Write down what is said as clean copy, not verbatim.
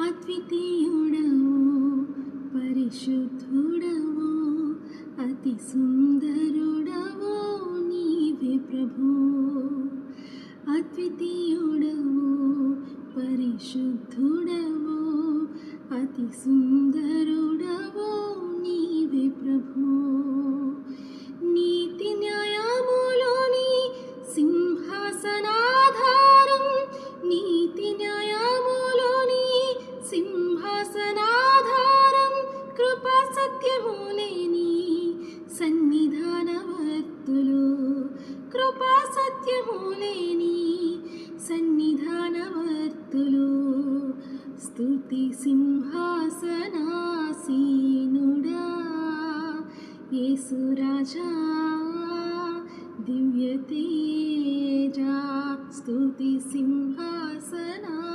అద్వితీయుడవు పరిశుద్ధుడవు అతి సుందరుడవు నీవే ప్రభు. అద్వితీయుడవు పరిశుద్ధుడవు అతి సుందరుడవు నీవే ప్రభు. నీతి న్యాయములోని సింహాసనాధారం, నీతి న్యాయములోని సింహాసనాధారం, కృపా సత్యములేని సన్నిధానవర్తులు, కృపా సత్యములేని సన్నిధానవర్తులు. స్తుతి సింహాసనాసీనుడా యేసు రాజా దివ్య తేజా. స్తుతి సింహాసనా